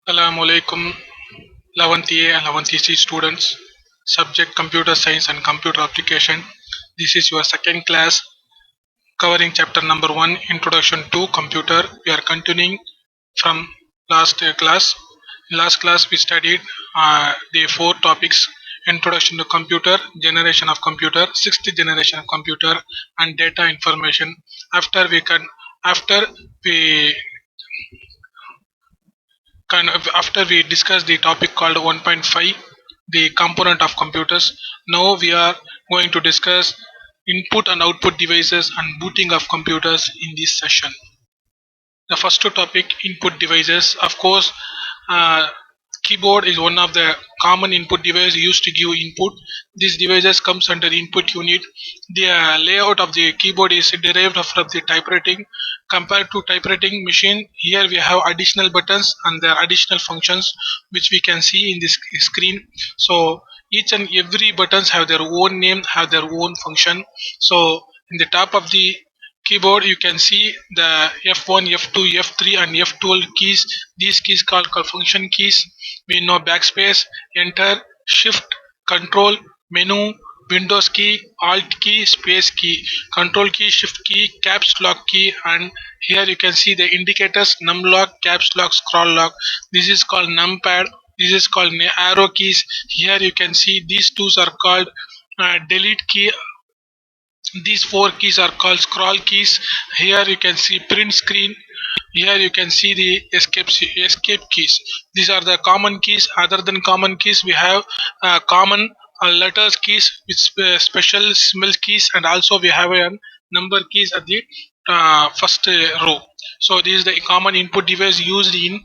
Assalamu alaikum, 11th A and 11th C students. Subject Computer Science and Computer Application. This is your second class covering chapter number 1, Introduction to Computer. We are continuing from last class. In last class, we studied the four topics: Introduction to Computer, Generation of Computer, Sixth Generation of Computer, and Data Information. After we after we discussed the topic called 1.5, the component of computers. Now we are going to discuss input and output devices and booting of computers in this session. The first topic, input devices. Of course, uh, keyboard is one of the common input device used to give input. These devices comes under input unit. The layout of the keyboard is derived from the typewriting. Compared to typewriting machine, here we have additional buttons and their additional functions which we can see in this screen. So each and every buttons have their own name, have their own function. So in the top of the keyboard you can see the F1, F2, F3 and F12 keys. These keys called function keys. We know backspace, enter, shift, control, menu, windows key, alt key, space key, control key, shift key, caps lock key, and here you can see the indicators: num lock, caps lock, scroll lock. This is called numpad. This is called arrow keys. Here you can see these two are called delete key. These four keys are called scroll keys. Here you can see print screen. Here you can see the escape keys. These are the common keys. Other than common keys, we have common letters keys with special symbol keys, and also we have a number keys at the first row. So this is the common input device used in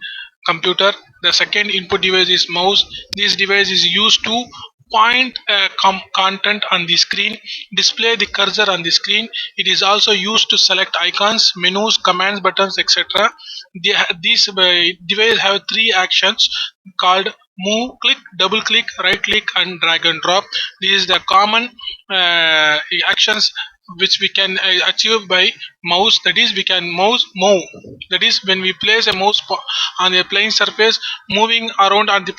computer. The second input device is mouse. This device is used to point content on the screen, display the cursor on the screen. It is also used to select icons, menus, commands, buttons, etc. These device have three actions called move, click, double click, right click, and drag and drop. This is the common actions which we can achieve by mouse. That is, we can mouse move. That is, when we place a mouse on a plane surface, moving around on the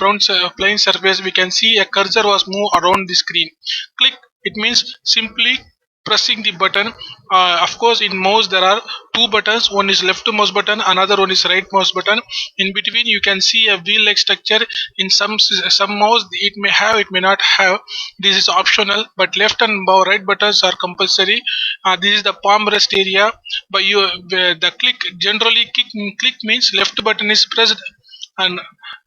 plane surface, we can see a cursor was moved around the screen. Click, it means simply pressing the button. Of course, in mouse there are two buttons. One is left mouse button, another one is right mouse button. In between you can see a wheel like structure. In some mouse it may have, it may not have. This is optional, but left and right buttons are compulsory. This is the palm rest area. But you the click, generally click means left button is pressed, and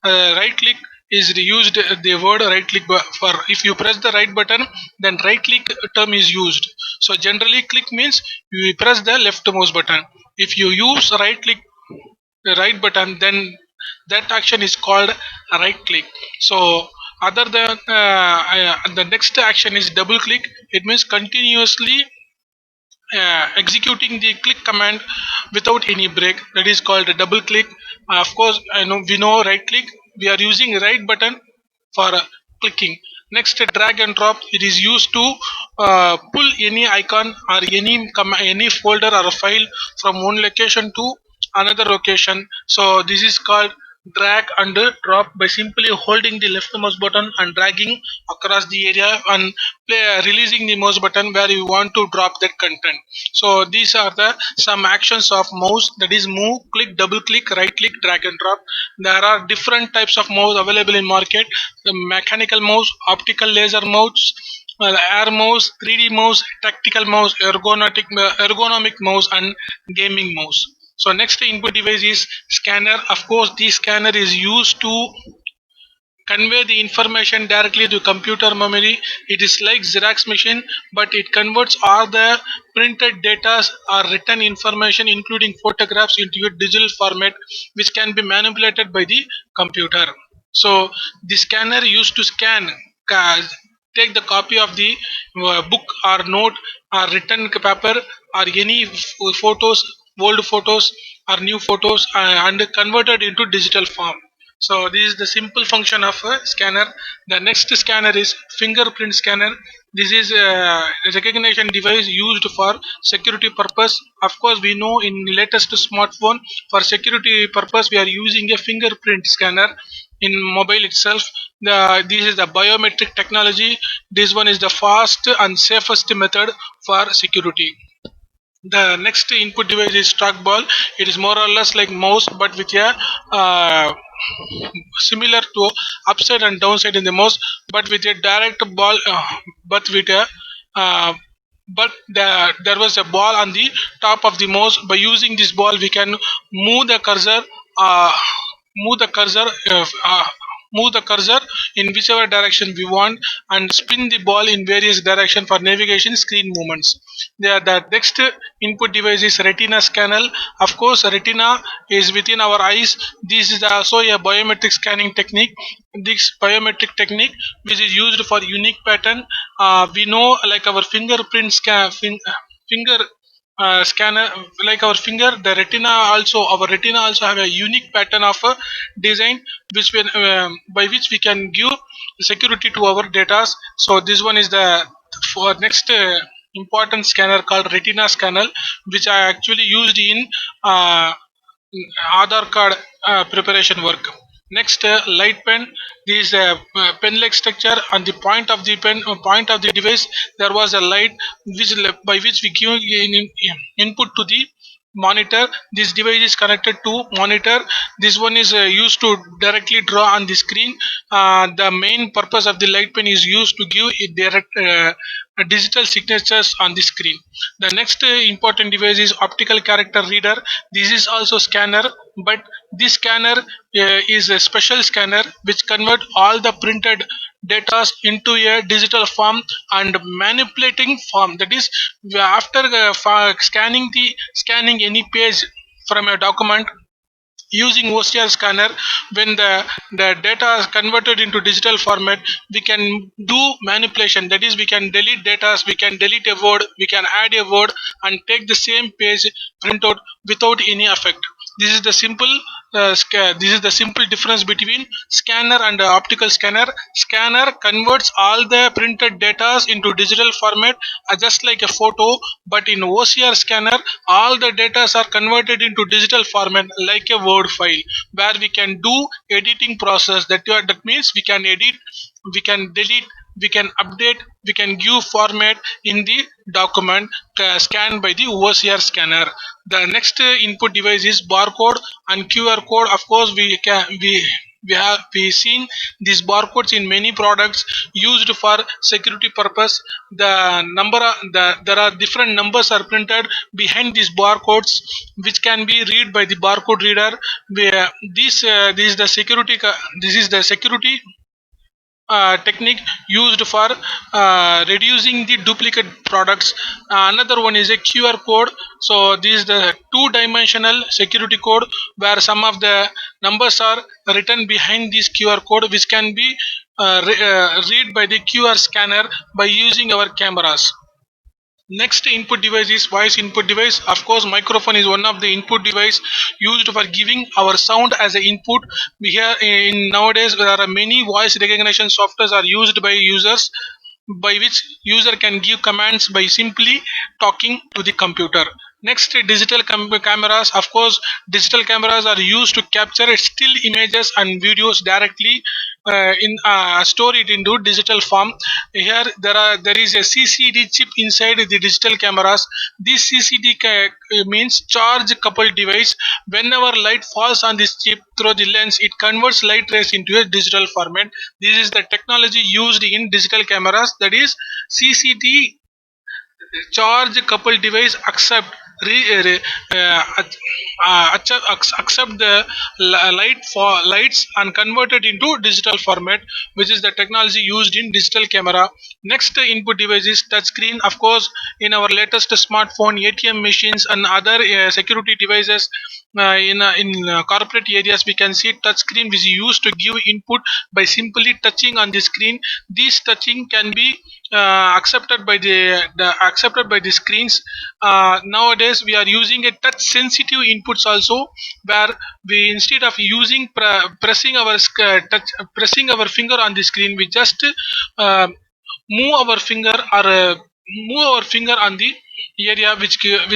right click is used. The word right click for, if you press the right button, then right click term is used. So generally click means you press the left mouse button. If you use right click, the right button, then that action is called right click. So other than the next action is double click. It means continuously executing the click command without any break. That is called a double click. Of course, I know we know right click, we are using right button for clicking. Next, drag and drop. It is used to pull any icon or any folder or a file from one location to another location. So this is called drag and drop by simply holding the left mouse button and dragging across the area and releasing the mouse button where you want to drop that content. So these are the some actions of mouse. That is move, click, double click, right click, drag and drop. There are different types of mouse available in market: the mechanical mouse, optical laser mouse, air mouse, 3D mouse, tactical mouse, ergonomic mouse, and gaming mouse. So next input device is scanner. Of course, this scanner is used to convey the information directly to computer memory. It is like Xerox machine, but it converts all the printed data or written information, including photographs, into a digital format, which can be manipulated by the computer. So the scanner used to scan, ca- take the copy of the book or note or written paper or any photos, old photos or new photos, and converted into digital form. So this is the simple function of a scanner. The next scanner is fingerprint scanner. This is a recognition device used for security purpose. Of course, we know in latest smartphone for security purpose we are using a fingerprint scanner in mobile itself. This is the biometric technology. This one is the fast and safest method for security. The next input device is trackball. It is more or less like mouse, but with a similar to upside and downside in the mouse, but with a direct ball, but with a uh, there was a ball on the top of the mouse. By using this ball, we can move the cursor, uh, move the cursor, move the cursor in whichever direction we want, and spin the ball in various direction for navigation screen movements. The next input device is retina scanner. Of course, retina is within our eyes. This is also a biometric scanning technique. This biometric technique, which is used for unique pattern, we know like our fingerprint finger scanner, like our finger, the retina also, our retina also have a unique pattern of design, which by which we can give security to our data. So this one is the for next important scanner called retina scanner, which I actually used in uh, Aadhaar card preparation work. Next, light pen. This pen-like structure on the point of the pen, point of the device. There was a light by which we give input to the monitor. This device is connected to monitor. This one is used to directly draw on the screen. The main purpose of the light pen is used to give a direct digital signatures on the screen. The next important device is optical character reader. This is also scanner, but this scanner is a special scanner which convert all the printed data into a digital form and manipulating form. That is, after scanning any page from a document using OCR scanner, when the data is converted into digital format, we can do manipulation. That is, we can delete data, we can delete a word, we can add a word, and take the same page printout without any effect. This is the simple this is the simple difference between scanner and optical scanner. Scanner converts all the printed data into digital format, just like a photo, but in OCR scanner all the data are converted into digital format like a word file, where we can do editing process. That means we can edit, we can delete, we can update, we can give format in the document scanned by the OCR scanner. The next input device is barcode and QR code. Of course, we seen these barcodes in many products used for security purpose. There are different numbers are printed behind these barcodes, which can be read by the barcode reader. Where this is the this is the security technique used for reducing the duplicate products. Another one is a QR code. So this is the two-dimensional security code where some of the numbers are written behind this QR code, which can be read by the QR scanner by using our cameras. Next input device is voice input device. Of course, microphone is one of the input device used for giving our sound as an input. We here in nowadays there are many voice recognition softwares are used by users, by which user can give commands by simply talking to the computer. Next, digital cameras. Of course, digital cameras are used to capture still images and videos directly in store it into digital form. Here there is a CCD chip inside the digital cameras. This CCD means charge coupled device. Whenever light falls on this chip through the lens, it converts light rays into a digital format. This is the technology used in digital cameras, that is CCD charge coupled device accept accept the lights and convert it into digital format, which is the technology used in digital camera. Next input device is touch screen. Of course, in our latest smartphone, ATM machines and other security devices, in corporate areas, we can see touch screen which is used to give input by simply touching on the screen. This touching can be accepted by the screens. Nowadays we are using a touch sensitive inputs also, where we, instead of using pressing our finger on the screen, we just uh, move our finger or move our finger on the area which gives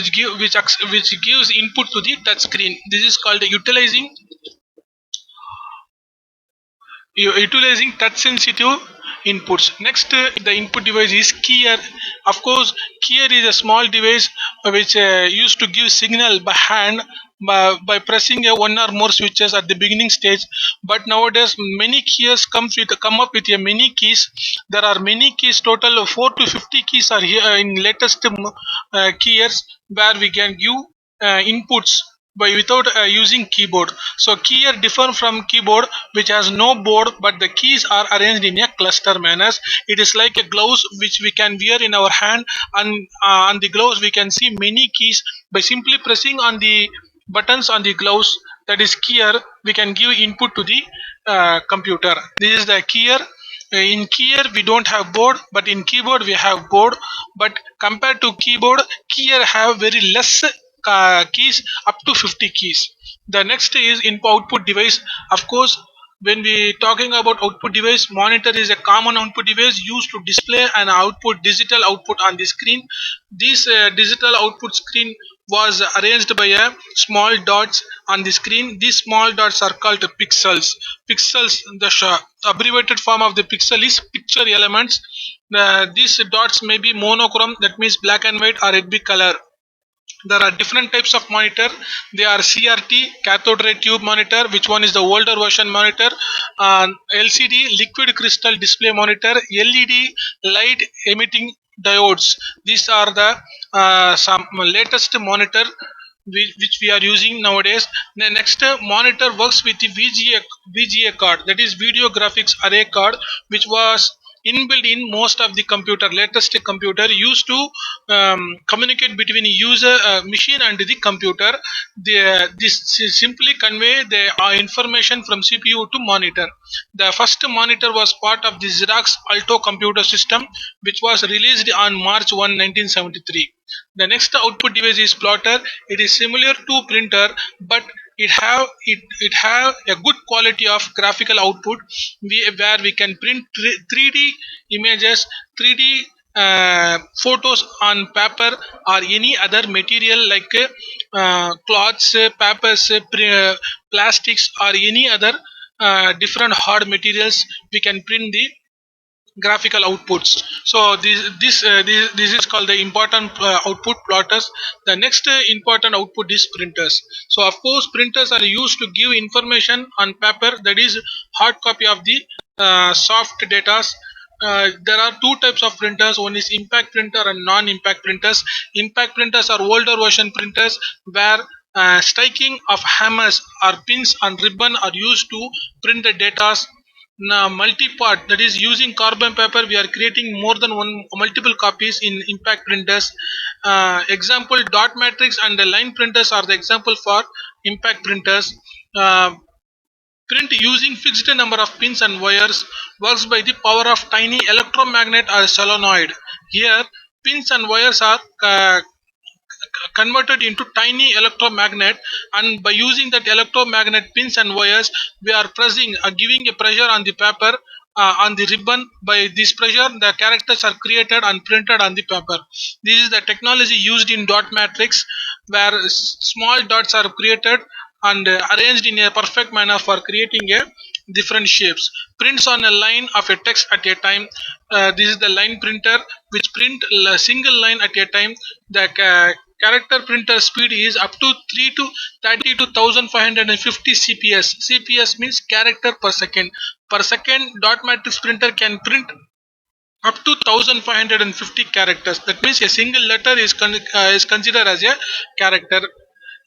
input to the touch screen. This is called utilizing touch sensitive inputs. Next, the input device is keyer. Of course, keyer is a small device which used to give signal by hand by pressing a one or more switches at the beginning stage. But nowadays many keys come up with a many keys. There are many keys, total 4 to 50 keys are here in latest keyers, where we can give inputs by without using keyboard. So keyer differ from keyboard which has no board, but the keys are arranged in a cluster manners. It is like a gloves which we can wear in our hand, and on the gloves we can see many keys. By simply pressing on the buttons on the gloves, that is keyer, we can give input to the computer. This is the keyer. In keyer we don't have board, but in keyboard we have board. But compared to keyboard, keyer have very less keys, up to 50 keys. The next is input output device. Of course, when we talking about output device, monitor is a common output device used to display an output, digital output on the screen. This digital output screen was arranged by a small dots on the screen. These small dots are called pixels. Pixels, the abbreviated form of the pixel is picture elements. These dots may be monochrome, that means black and white, or it be color. There are different types of monitor. They are CRT, cathode ray tube monitor, which one is the older version monitor. LCD, liquid crystal display monitor. LED, light emitting diodes. These are the some latest monitor which we are using nowadays. The next monitor works with the VGA card, that is video graphics array card, which was inbuilt in most of the computer. Latest computer used to communicate between user machine and the computer. This simply convey the information from CPU to monitor. The first monitor was part of the Xerox Alto computer system, which was released on March 1, 1973. The next output device is plotter. It is similar to printer, but it have a good quality of graphical output, where we can print 3D images, 3D photos on paper or any other material like cloths, papers, plastics, or any other different hard materials. We can print the graphical outputs. So this is called the important output plotters. The next important output is printers. So of course printers are used to give information on paper, that is hard copy of the soft data. There are two types of printers. One is impact printer and non-impact printers. Impact printers are older version printers, where striking of hammers or pins on ribbon are used to print the data. Now, multi-part, that is using carbon paper, we are creating more than one multiple copies in impact printers. Example, dot matrix and the line printers are the example for impact printers. Uh, Print using fixed number of pins and wires, works by the power of tiny electromagnet or solenoid. Here, pins and wires are converted into tiny electromagnet, and by using that electromagnet pins and wires, we are pressing giving a pressure on the paper, on the ribbon. By this pressure the characters are created and printed on the paper. This is the technology used in dot matrix, where small dots are created and arranged in a perfect manner for creating a different shapes. Prints on a line of a text at a time. This is the line printer, which print a single line at a time. The character printer speed is up to 3 to 32,550 cps. Cps means character per second. Per second, dot matrix printer can print up to 1550 characters. That means a single letter is considered as a character.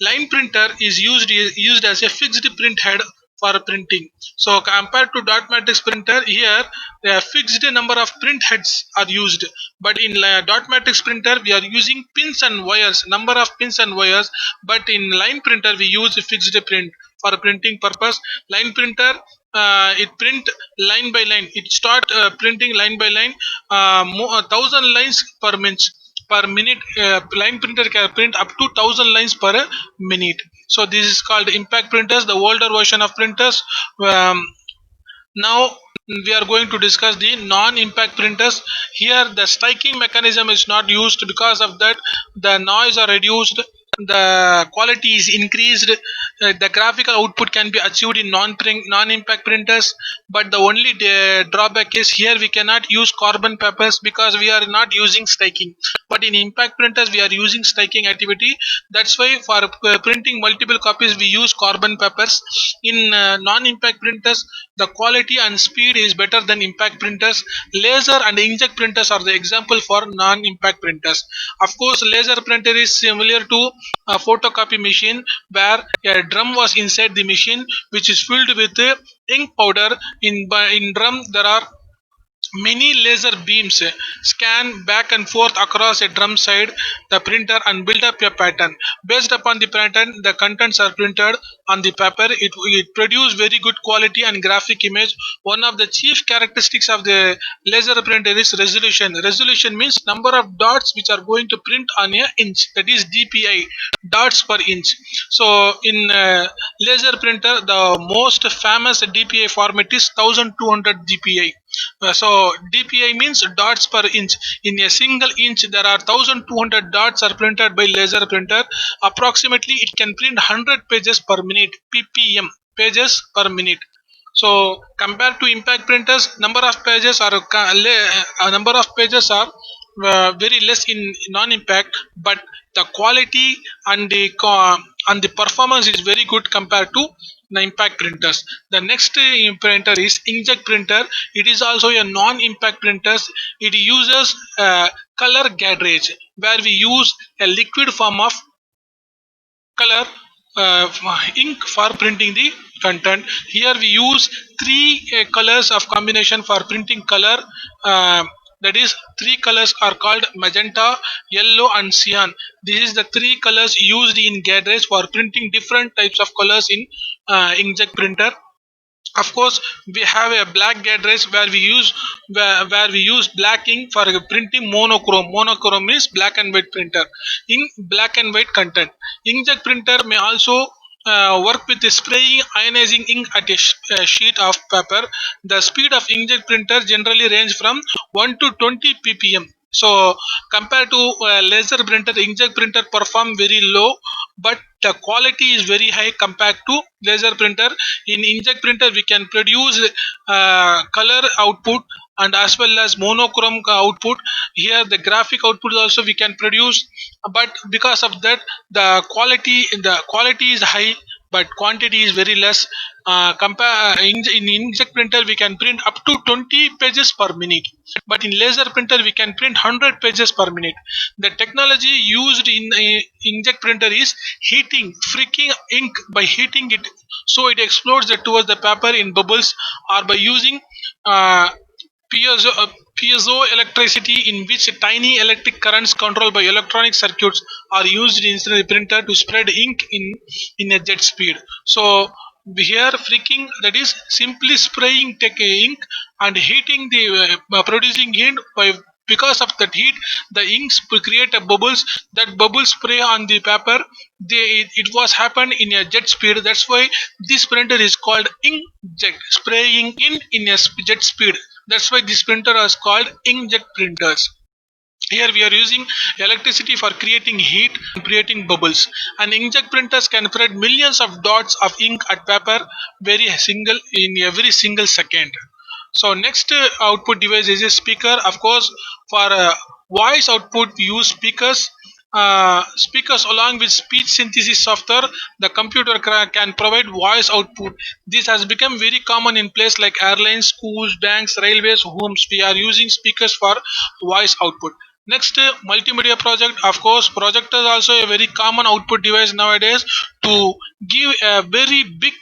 Line printer is used as a fixed print head for printing. So compared to dot matrix printer, here a fixed number of print heads are used. But in dot matrix printer, we are using pins and wires, number of pins and wires. But in line printer, we use fixed print for printing purpose. Line printer, it print line by line. It start printing line by line, 1,000 lines per minute. Line printer can print up to 1,000 lines per minute. So this is called impact printers, the older version of printers. um, Now we are going to discuss the non-impact printers. Here the striking mechanism is not used. Because of that, the noise are reduced, the quality is increased, the graphical output can be achieved in non-impact printers. But the only drawback is here we cannot use carbon papers because we are not using striking. But in impact printers we are using striking activity. That's why for printing multiple copies we use carbon papers. In non-impact printers, the quality and speed is better than impact printers. Laser and inkjet printers are the example for non-impact printers. Of course, laser printer is similar to a photocopy machine where a drum was inside the machine which is filled with ink powder. In drum there are many laser beams scan back and forth across a drum side the printer and build up a pattern. Based upon the pattern, the contents are printed on the paper. It produces very good quality and graphic image. One of the chief characteristics of the laser printer is resolution. Resolution means number of dots which are going to print on a inch. That is DPI, dots per inch. So in laser printer, the most famous DPI format is 1200 DPI. So DPI means dots per inch. In a single inch, there are 1200 dots are printed by laser printer. Approximately, it can print 100 pages per minute. ppm, pages per minute. So compared to impact printers, number of pages are very less in non-impact, but the quality and the performance is very good compared to the impact printers. The next printer is inkjet printer. It is also a non-impact printer. It uses color cartridge where we use a liquid form of color ink for printing the content. Here we use three colors of combination for printing color. uh, that is, three colors are called magenta, yellow and cyan. This is the three colors used in cartridge for printing different types of colors in inkjet printer. Of course, we have a black cartridge where we use black ink for printing monochrome. Monochrome means black and white printer in black and white content. Inkjet printer may also work with spraying ionizing ink at a sheet of paper. The speed of inkjet printer generally range from 1 to 20 ppm. So compared to laser printer, inkjet printer perform very low, but the quality is very high compared to laser printer. In inkjet printer, we can produce color output and as well as monochrome output. Here, the graphic output also we can produce, but because of that, the quality is high, but quantity is very less. In inkjet printer, we can print up to 20 pages per minute, but in laser printer, we can print 100 pages per minute. The technology used in a inkjet printer is heating, freaking ink by heating it, so it explodes towards the paper in bubbles, or by using uh, piezo, uh, piezoelectricity, in which tiny electric currents controlled by electronic circuits are used inside the printer to spread ink in a jet speed. So here freaking, that is simply spraying take ink and heating the producing heat by, because of that heat the inks create a bubbles. That bubbles spray on the paper. It was happened in a jet speed. That's why this printer is called inkjet, spraying in a jet speed. That's why this printer is called inkjet printers. Here we are using electricity for creating heat and creating bubbles. And inkjet printers can print millions of dots of ink at paper very single in every single second. So next output device is a speaker. Of course, for voice output we use speakers. Speakers along with speech synthesis software, the computer can provide voice output. This has become very common in places like airlines, schools, banks, railways, homes. We are using speakers for voice output. Next, multimedia project. Of course, projector is also a very common output device nowadays to give a very big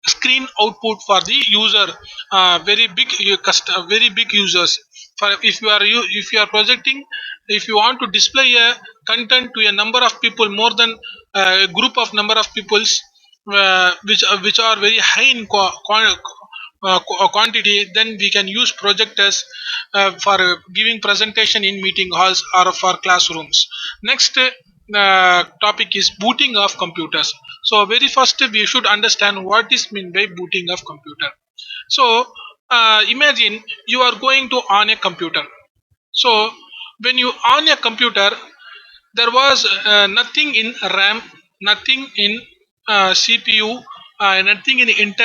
screen output for the user, very big very big users. For if you are projecting, if you want to display a content to a number of people, more than a group of number of peoples, which are very high in quantity, then we can use projectors for giving presentation in meeting halls or for classrooms. Next topic is booting of computers. So very first we should understand what is mean by booting of computer. So imagine you are going to on a computer. So when you on a computer, there was nothing in RAM, nothing in CPU, nothing in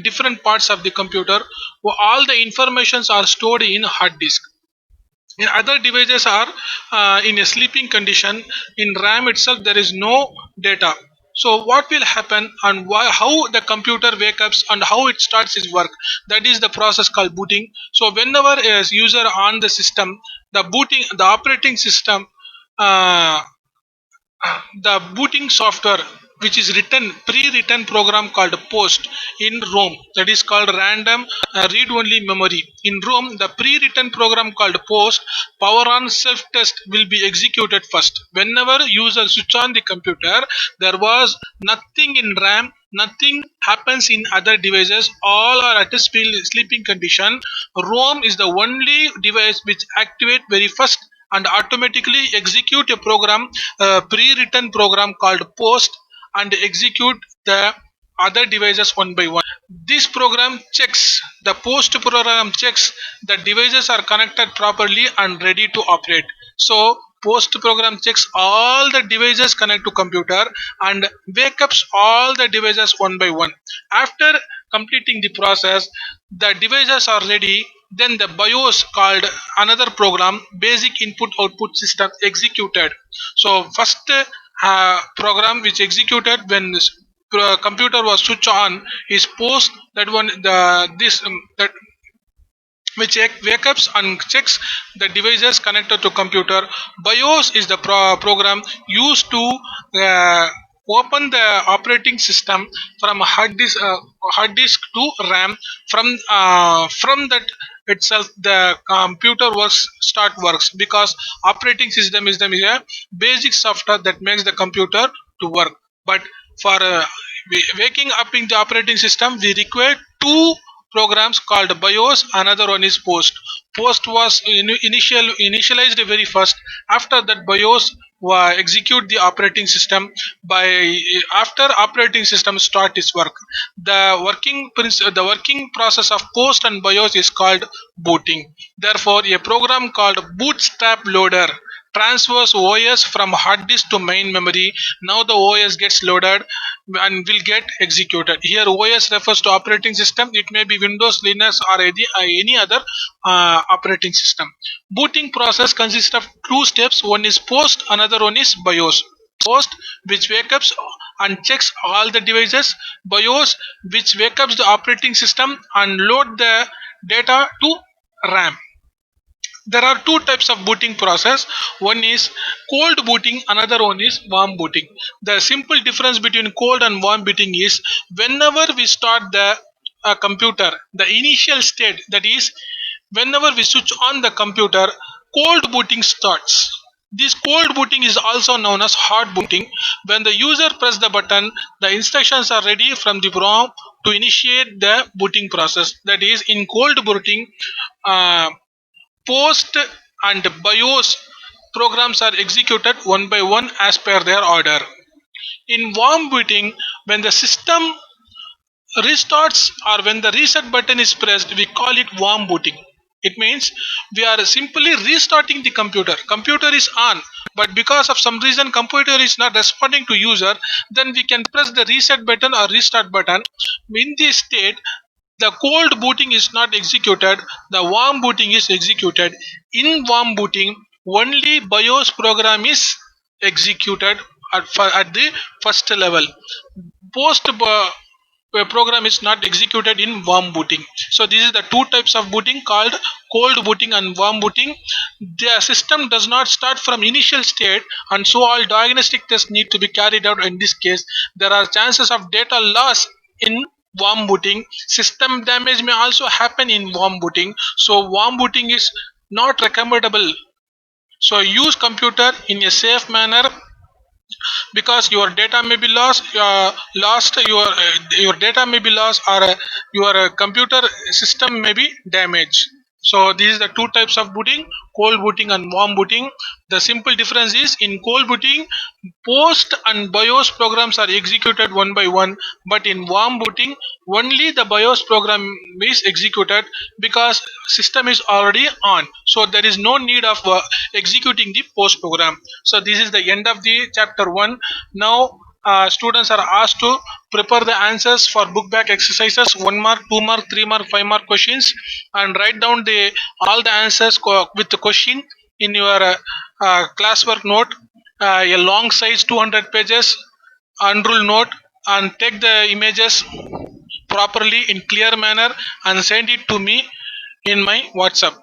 different parts of the computer. All the informations are stored in hard disk. In other devices are in a sleeping condition. In RAM itself, there is no data. So what will happen and why, how the computer wake up and how it starts its work? That is the process called booting. So whenever a user on the system, the operating system uh, the booting software, which is written pre-written program called post in ROM, that is called random read-only memory. In ROM, the pre-written program called post power on self-test will be executed first. Whenever user switch on the computer, there was nothing in RAM, nothing happens in other devices, all are at a sleeping condition. ROM is the only device which activate very first and automatically execute a program, a pre-written program called post, and execute the other devices one by one. This program checks, the post program checks the devices are connected properly and ready to operate. So post program checks all the devices connect to computer and wake up all the devices one by one. After completing the process, the devices are ready. Then the BIOS called another program, basic input output system, executed. So first program which executed when this computer was switched on is post, that one the this that which wake ups and checks the devices connected to computer. BIOS is the program used to uh, open the operating system from hard disk to RAM. From that itself, the computer works because operating system is a basic software that makes the computer to work. But for waking up in the operating system, we require two programs called BIOS. Another one is post. Post was initialized very first. After that, BIOS execute the operating system. By after operating system start its work, the working process of post and BIOS is called booting. Therefore, a program called bootstrap loader transfers OS from hard disk to main memory. Now the OS gets loaded and will get executed. Here OS refers to operating system. It may be Windows, Linux, or any other operating system. Booting process consists of two steps. One is post, another one is BIOS. Post, which wakes up and checks all the devices. BIOS, which wakes up the operating system and load the data to RAM. There are two types of booting process. One is cold booting, another one is warm booting. The simple difference between cold and warm booting is whenever we start the computer, the initial state, that is whenever we switch on the computer, cold booting starts. This cold booting is also known as hot booting. When the user press the button, the instructions are ready from the ROM to initiate the booting process. That is, in cold booting, uh, post and BIOS programs are executed one by one as per their order. In warm booting, when the system restarts or when the reset button is pressed, we call it warm booting. It means we are simply restarting the computer. Computer is on, but because of some reason computer is not responding to user, then we can press the reset button or restart button. In this state, the cold booting is not executed, the warm booting is executed. In warm booting, only BIOS program is executed at the first level. Post program is not executed in warm booting. So this is the two types of booting called cold booting and warm booting. The system does not start from initial state, and so all diagnostic tests need to be carried out. In this case, there are chances of data loss in warm booting. System damage may also happen in warm booting. So warm booting is not recommendable. So use computer in a safe manner because your data may be lost your data may be lost, or your computer system may be damaged. So these are the two types of booting: cold booting and warm booting. The simple difference is, in cold booting, post and BIOS programs are executed one by one, but in warm booting only the BIOS program is executed because system is already on, so there is no need of executing the post program. So this is the end of the chapter 1. Now students are asked to prepare the answers for book back exercises, 1 mark, 2 mark, 3 mark, 5 mark questions, and write down the all the answers with the question in your classwork note, a long size 200 pages unruled note, and take the images properly in clear manner and send it to me in my WhatsApp.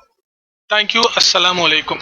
Thank you. Assalamu alaikum.